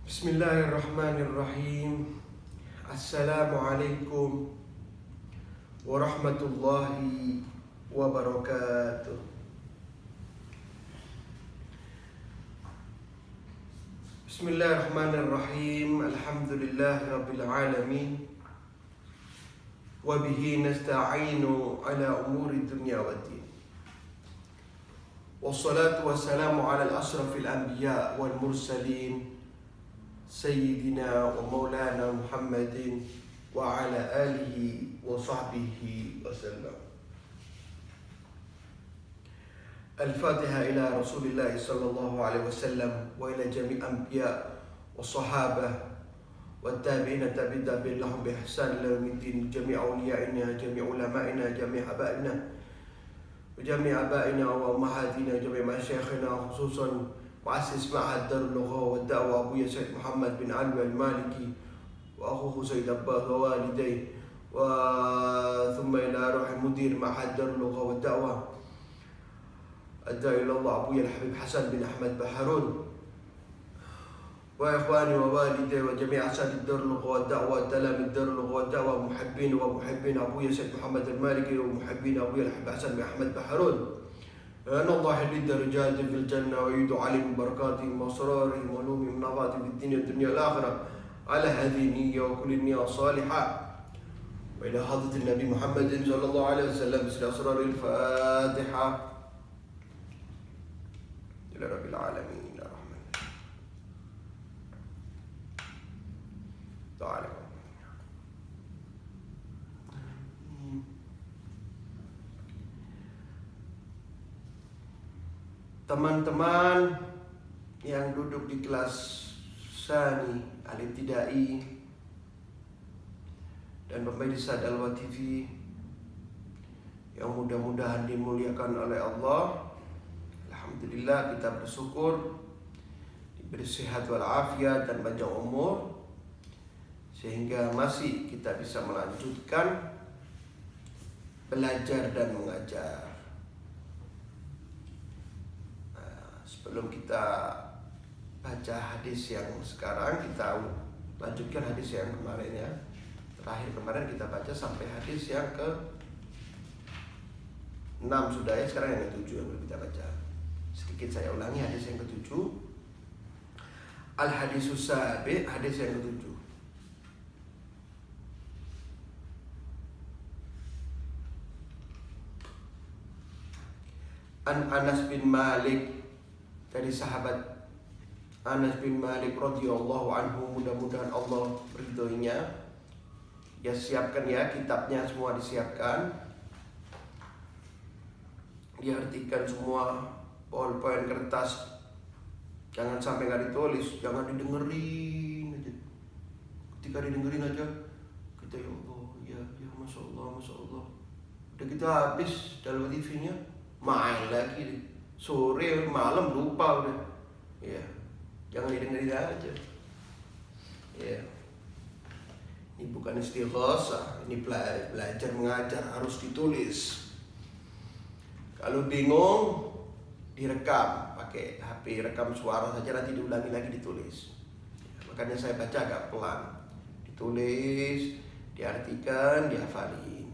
Bismillahirrahmanirrahim. Assalamualaikum warahmatullahi wabarakatuh. Bismillahirrahmanirrahim. Alhamdulillahi rabbil alamin. Wa bihi nasta'inu ala umuri dunya waddin. Wassalatu wassalamu ala al-asrafil anbiya wal mursalin Sayyidina wa maulana Muhammadin wa ala alihi wa sahbihi wa sallam. Al-Fatiha ila Rasulillah sallallahu alaihi wasallam wa ila jami' anbiya wa sahabah wa tabi'ina tabi'in lahum bi ihsan ila yaumiddin, jami' awliyaina, jami' ulama'ina, jami' abaina wa jami' abaina wa ummahatina, jami' masyayikhina, khususan muassis Ma'had Darul Lugha wa Da'wah Abuya Said Muhammad bin Alwi Al-Maliki wa akhuhu Said Abbas wa walidayhi wa thumma ila ruhi mudir Ma'had Darul Lugha wa Da'wah Ad-Da'i ilallah Abuya Al-Habib Hasan bin Ahmad Baharun wa ikhwani wa walidayhi wa jami' asatid Darul Lugha wa Da'wah, talamid Darul Lugha wa Da'wah, muhibbin wa muhibbin Abuya Said Muhammad Al-Maliki wa muhibbin Abuya Al-Habib Hasan bin Ahmad Baharun. أن الله يلد درجات في الجنة ويعيد عليهم بركاتهم وأسرارهم وعلومهم ونفعاتهم في الدنيا والدنيا الآخرة على هذه النية وكل النية الصالحة وإلى حضرة النبي محمد صلى الله عليه وسلم بسر أسرار الفاتحة إلى رب العالمين الرحمن تعالى. Teman-teman yang duduk di kelas Sani Al-Ibtidai dan pemirsa Dalwa TV yang mudah-mudahan dimuliakan oleh Allah, alhamdulillah kita bersyukur diberi sehat walafiat dan panjang umur sehingga masih kita bisa melanjutkan belajar dan mengajar. Sebelum kita baca hadis yang sekarang, kita lanjutkan hadis yang kemarin ya. Terakhir kemarin kita baca sampai hadis yang ke-6 sudah ya, sekarang yang ke-7 yang belum kita baca. Sedikit saya ulangi hadis yang ke-7. Al-hadisus sabi, hadis yang ke-7. An Anas bin Malik, dari sahabat Anas bin Malik radhiyallahu anhu, mudah-mudahan Allah meridhoinya. Ya siapkan ya kitabnya, semua disiapkan, diartikan semua, poin-poin kertas, jangan sampai nggak ditulis, jangan didengerin aja. Ketika didengerin aja kita ya Allah, ya masya Allah, masya Allah. Udah kita habis dalam TV-nya, main lagi deh. Sore malam lupa udah, ya jangan didengerin aja, ya ini bukan istighosah, ini belajar mengajar harus ditulis. Kalau bingung direkam pakai HP, rekam suara saja, nanti diulangi lagi ditulis. Makanya saya baca agak pelan, ditulis, diartikan, dihafalin.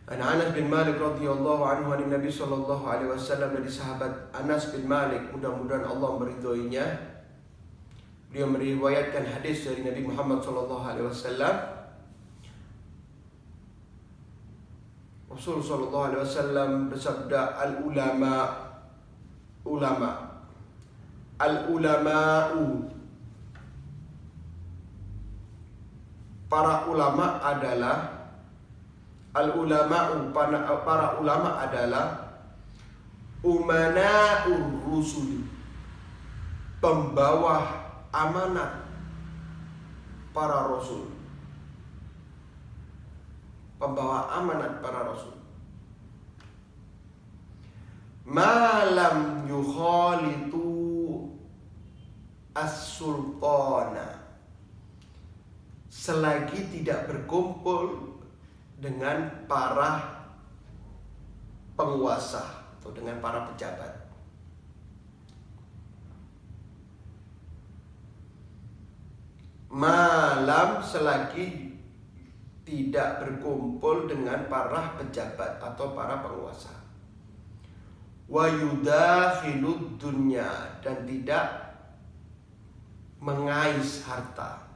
An Anas bin Malik radhiyallahu anhu an Nabi sallallahu alaihi wasallam, dari sahabat Anas bin Malik, mudah-mudahan Allah meridhoinya. Beliau meriwayatkan hadis dari Nabi Muhammad sallallahu alaihi wasallam. Rasul sallallahu alaihi wasallam bersabda, al-ulama'u, para ulama adalah para ulama adalah umana'ur rusul, pembawa amanat para rasul, pembawa amanat para rasul. Malam yukhalitu as-sultana, selagi tidak berkumpul dengan para penguasa atau dengan para pejabat. malam selagi tidak berkumpul dengan para pejabat atau para penguasa. Wa yudakhilud dunya, dan tidak mengais harta.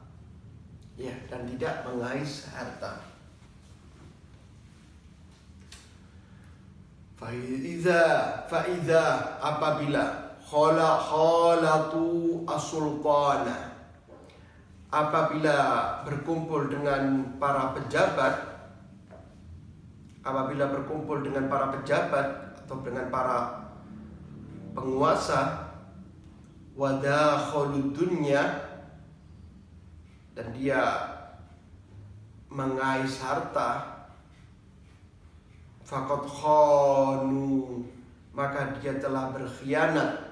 Ya, dan tidak mengais harta. Faiza apabila khalatu as-sultana, apabila berkumpul dengan para pejabat, atau dengan para penguasa, wadakhalud dunya, dan dia mengais harta, faqad khanu, maka dia telah berkhianat.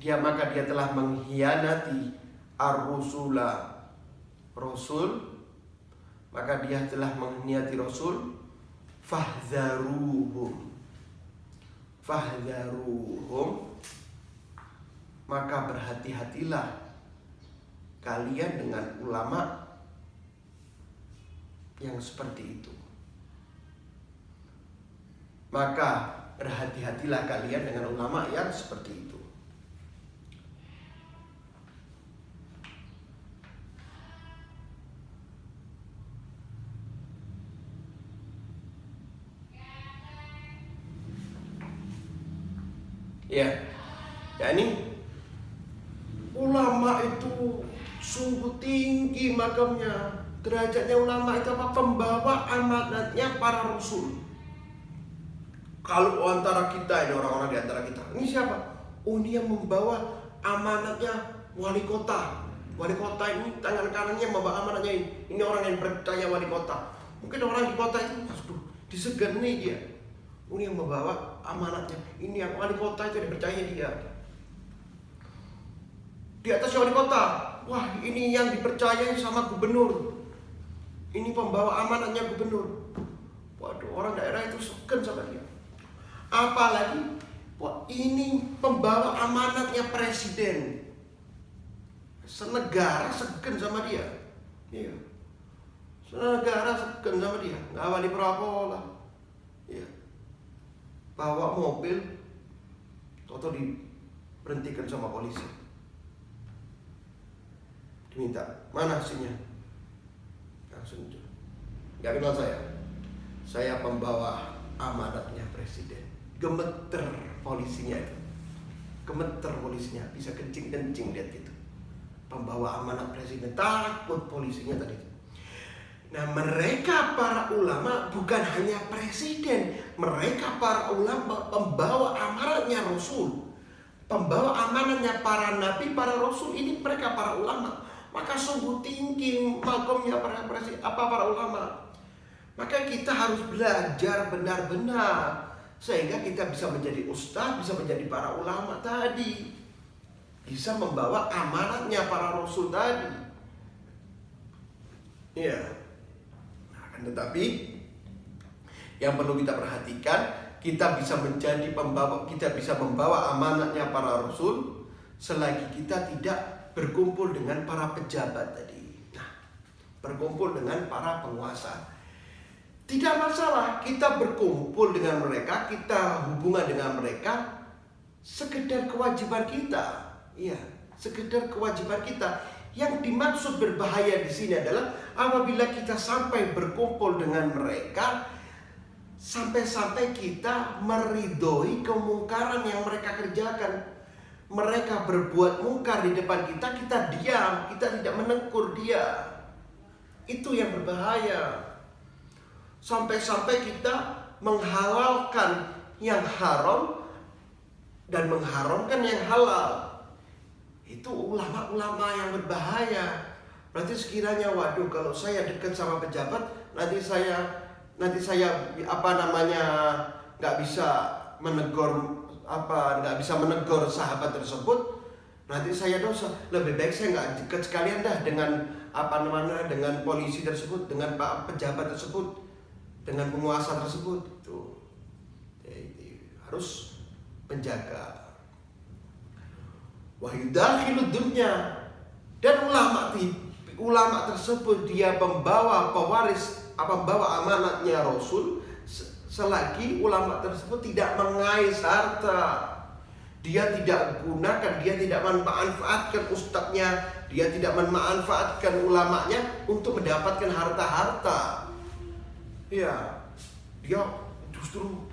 Maka dia telah mengkhianati ar-rusula, rasul, maka dia telah mengkhianati rasul. Fahdharuhum, maka berhati-hatilah kalian dengan ulama yang seperti itu. Maka berhati-hatilah kalian dengan ulama yang seperti itu. Ya, yakni ulama itu sungguh tinggi makamnya. Derajatnya ulama itu apa? Pembawa amanatnya para rasul. Kalau antara kita ini, orang-orang di antara kita, ini siapa? Oh, ini yang membawa amanatnya wali kota. Wali kota ini tangan kanannya membawa amanatnya ini. Ini orang yang percaya wali kota. Mungkin orang di kota itu, aduh, disegani dia. Ini yang membawa amanatnya. Ini yang wali kota itu dipercaya dia. Di atas wali kota, wah, ini yang dipercaya sama gubernur. Ini pembawa amanatnya gubernur. Waduh, orang daerah itu segen sama dia. Apalagi, wah, ini pembawa amanatnya presiden. Senegara segen sama dia. Iya. Senegara segen sama dia. Nggak wali prapola. Iya. Bawa mobil, atau diberhentikan sama polisi. Diminta, mana hasilnya? Langsung itu. Gak kenal saya. Saya pembawa amanatnya presiden. Gemeter polisinya itu. Gemeter polisinya, bisa kencing-kencing lihat gitu. Pembawa amanat presiden, takut polisinya tadi. Nah, mereka para ulama bukan hanya presiden, mereka para ulama pembawa amanatnya rasul, pembawa amanatnya para nabi, para rasul, ini mereka para ulama. Maka sungguh tinggi makomnya para ulama. Maka kita harus belajar benar-benar sehingga kita bisa menjadi ustaz, bisa menjadi para ulama tadi, bisa membawa amanatnya para rasul tadi. Ya. Tetapi yang perlu kita perhatikan, kita bisa menjadi pembawa, kita bisa membawa amanatnya para rasul selagi kita tidak berkumpul dengan para pejabat tadi. Nah, berkumpul dengan para penguasa. Tidak masalah kita berkumpul dengan mereka, kita hubungan dengan mereka, sekedar kewajiban kita. Iya, sekedar kewajiban kita. Yang dimaksud berbahaya di sini adalah apabila kita sampai berkumpul dengan mereka, sampai-sampai kita meridhoi kemungkaran yang mereka kerjakan. Mereka berbuat mungkar di depan kita, kita diam, kita tidak menegur dia. Itu yang berbahaya. Sampai-sampai kita menghalalkan yang haram dan mengharamkan yang halal. Itu ulama-ulama yang berbahaya. Berarti sekiranya, waduh, kalau saya dekat sama pejabat, nanti saya nggak bisa menegur sahabat tersebut, nanti saya dosa. Lebih baik saya nggak dekat sekalian dah dengan dengan polisi tersebut, dengan pak pejabat tersebut, dengan penguasa tersebut. Itu jadi, harus menjaga. wa yudakhilu dunya. Dan ulama tersebut dia membawa amanatnya Rasul selagi ulama tersebut tidak mengais harta. Dia tidak gunakan, dia tidak memanfaatkan ustadznya, dia tidak memanfaatkan ulamanya untuk mendapatkan harta-harta. Ya, dia justru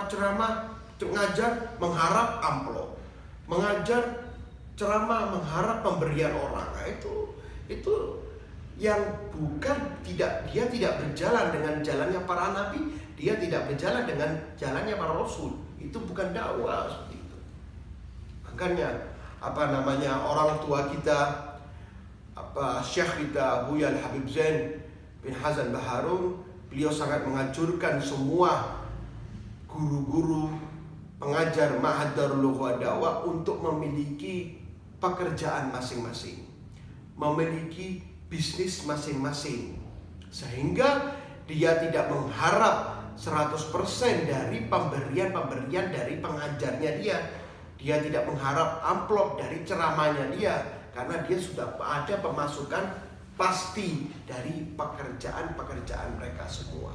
ceramah, ngajar mengharap amplop, mengajar ceramah mengharap pemberian orang. Nah, itu yang dia tidak berjalan dengan jalannya para nabi, dia tidak berjalan dengan jalannya para rasul. Itu bukan dakwah seperti itu. Makanya orang tua kita, Syekh kita Buya Habib Zain bin Hasan Baharun, beliau sangat menganjurkan semua guru-guru pengajar Ma'had Darul Lughah Dakwah untuk memiliki pekerjaan masing-masing, memiliki bisnis masing-masing, sehingga dia tidak mengharap 100% dari pemberian dari pengajarnya dia. Dia tidak mengharap amplop dari ceramahnya dia, karena dia sudah ada pemasukan pasti dari pekerjaan mereka semua.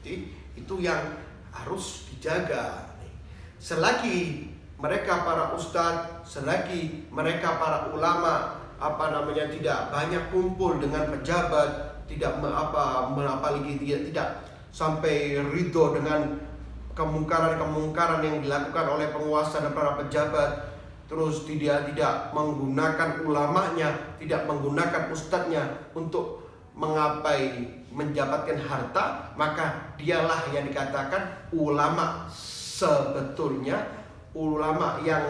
Jadi itu yang harus dijaga. Selagi mereka para ustadz, selagi mereka para ulama tidak banyak kumpul dengan pejabat, apalagi dia tidak sampai ridho dengan kemungkaran yang dilakukan oleh penguasa dan para pejabat, terus dia tidak menggunakan ulamanya, tidak menggunakan ustadznya untuk mendapatkan harta, maka dialah yang dikatakan ulama sebetulnya, ulama yang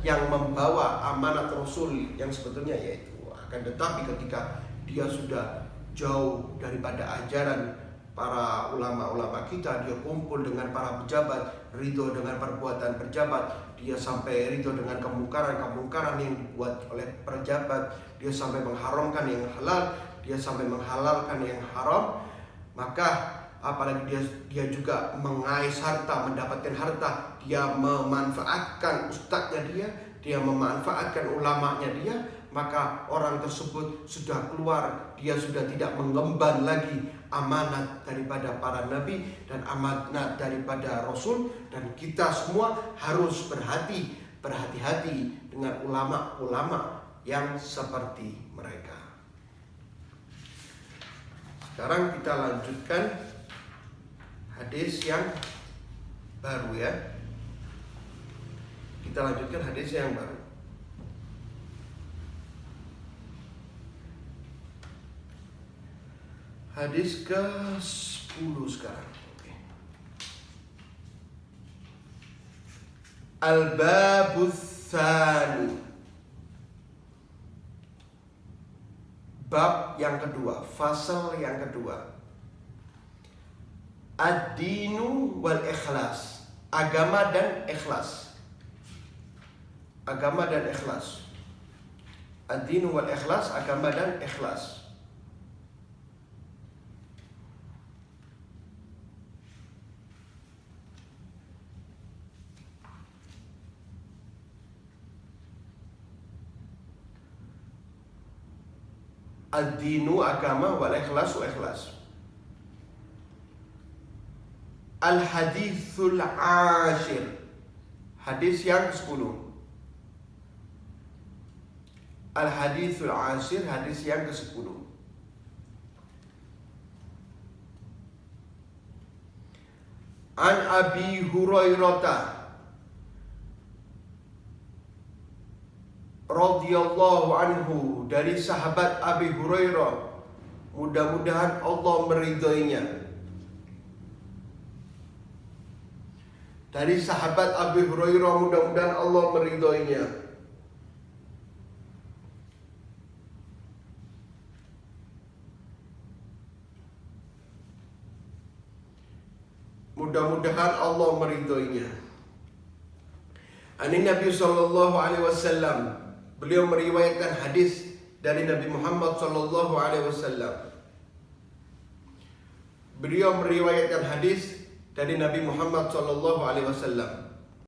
yang membawa amanat Rasul yang sebetulnya yaitu. Akan tetapi ketika dia sudah jauh daripada ajaran para ulama-ulama kita, dia kumpul dengan para pejabat, ridho dengan perbuatan pejabat, dia sampai ridho dengan kemungkaran yang dibuat oleh pejabat, dia sampai mengharamkan yang halal, dia sampai menghalalkan yang haram, maka apalagi dia juga mengais harta, mendapatkan harta, dia memanfaatkan ustadznya dia memanfaatkan ulamanya dia, maka orang tersebut sudah keluar, dia sudah tidak mengemban lagi amanat daripada para nabi dan amanat daripada Rasul. Dan kita semua harus berhati-hati dengan ulama-ulama yang seperti mereka. Sekarang kita lanjutkan hadis yang baru ya. Kita lanjutkan hadis yang baru. Hadis ke-10 sekarang. Al-Babus Tsani. Bab yang kedua, fasal yang kedua. Ad-dinu wal ikhlas. Agama dan ikhlas. Agama dan ikhlas. Ad-dinu wal ikhlas, agama dan ikhlas. Ad-dinu agama, wal ikhlasu ikhlas. Al-hadithul ashir. Hadis yang 10. Al-hadithul ashir, hadis yang ke-10. An Abi Hurairah radhiyallahu anhu, dari sahabat Abi Hurairah, mudah-mudahan Allah meridhoinya. Dari sahabat Abi Hurairah, mudah-mudahan Allah meridhoinya. Mudah-mudahan Allah meridhoinya. Ani Nabi sallallahu alaihi wasallam, beliau meriwayatkan hadis dari Nabi Muhammad sallallahu alaihi wasallam. Beliau meriwayatkan hadis dari Nabi Muhammad sallallahu alaihi wasallam.